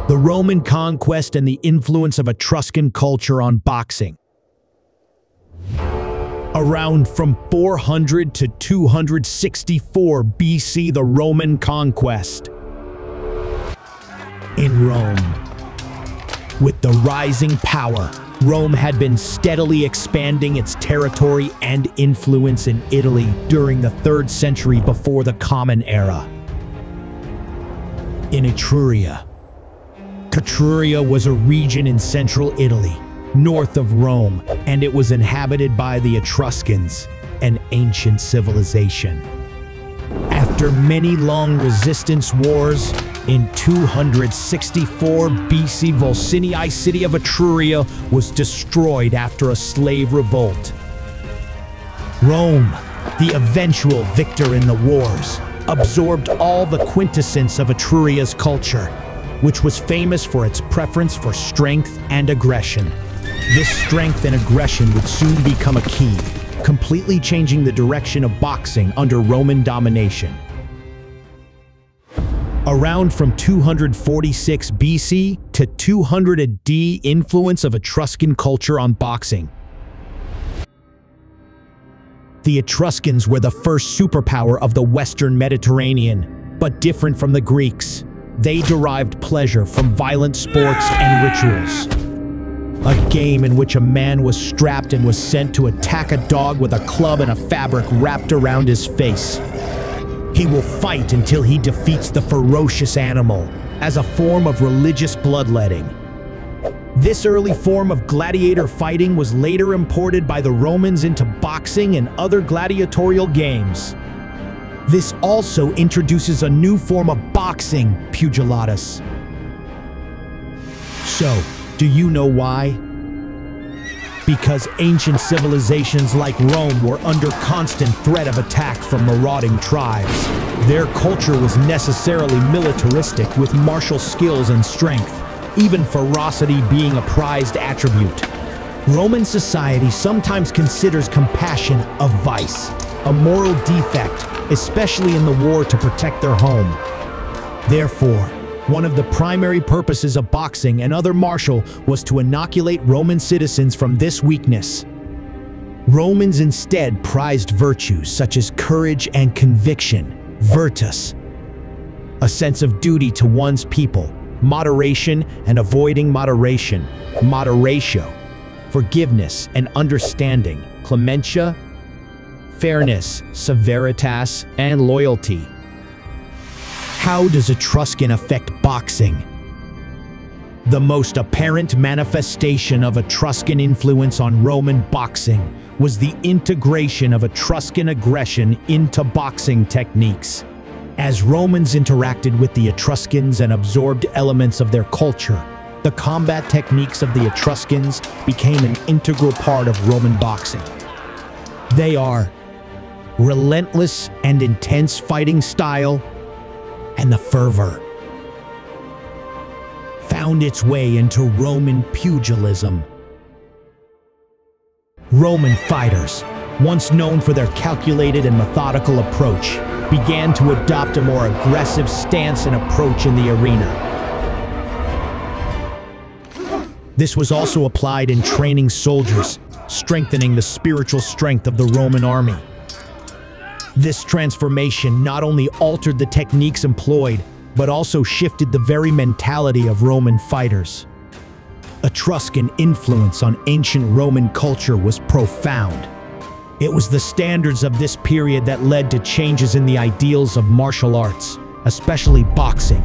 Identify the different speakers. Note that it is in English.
Speaker 1: The Roman Conquest and the influence of Etruscan culture on boxing. Around from 400 to 264 BC, the Roman Conquest. In Rome. With the rising power, Rome had been steadily expanding its territory and influence in Italy during the 3rd century before the Common Era. In Etruria. Etruria was a region in central Italy, north of Rome, and it was inhabited by the Etruscans, an ancient civilization. After many long resistance wars, in 264 BC, Volsinii city of Etruria was destroyed after a slave revolt. Rome, the eventual victor in the wars, absorbed all the quintessence of Etruria's culture, which was famous for its preference for strength and aggression. This strength and aggression would soon become a key, completely changing the direction of boxing under Roman domination. Around from 246 BC to 200 AD, influence of Etruscan culture on boxing. The Etruscans were the first superpower of the Western Mediterranean, but different from the Greeks. They derived pleasure from violent sports and rituals. A game in which a man was strapped and was sent to attack a dog with a club and a fabric wrapped around his face. He will fight until he defeats the ferocious animal, as a form of religious bloodletting. This early form of gladiator fighting was later imported by the Romans into boxing and other gladiatorial games. This also introduces a new form of boxing, pugilitis. So, do you know why? Because ancient civilizations like Rome were under constant threat of attack from marauding tribes. Their culture was necessarily militaristic, with martial skills and strength, even ferocity being a prized attribute. Roman society sometimes considers compassion a vice, a moral defect, especially in the war to protect their home. Therefore, one of the primary purposes of boxing and other martial was to inoculate Roman citizens from this weakness. Romans instead prized virtues such as courage and conviction, virtus, a sense of duty to one's people, moderation and avoiding moderation, moderatio, forgiveness and understanding, clementia, fairness, severitas, and loyalty. How does Etruscan affect boxing? The most apparent manifestation of Etruscan influence on Roman boxing was the integration of Etruscan aggression into boxing techniques. As Romans interacted with the Etruscans and absorbed elements of their culture, the combat techniques of the Etruscans became an integral part of Roman boxing. They are relentless and intense fighting style, and the fervor found its way into Roman pugilism. Roman fighters, once known for their calculated and methodical approach, began to adopt a more aggressive stance and approach in the arena. This was also applied in training soldiers, strengthening the spiritual strength of the Roman army. This transformation not only altered the techniques employed, but also shifted the very mentality of Roman fighters. Etruscan influence on ancient Roman culture was profound. It was the standards of this period that led to changes in the ideals of martial arts, especially boxing.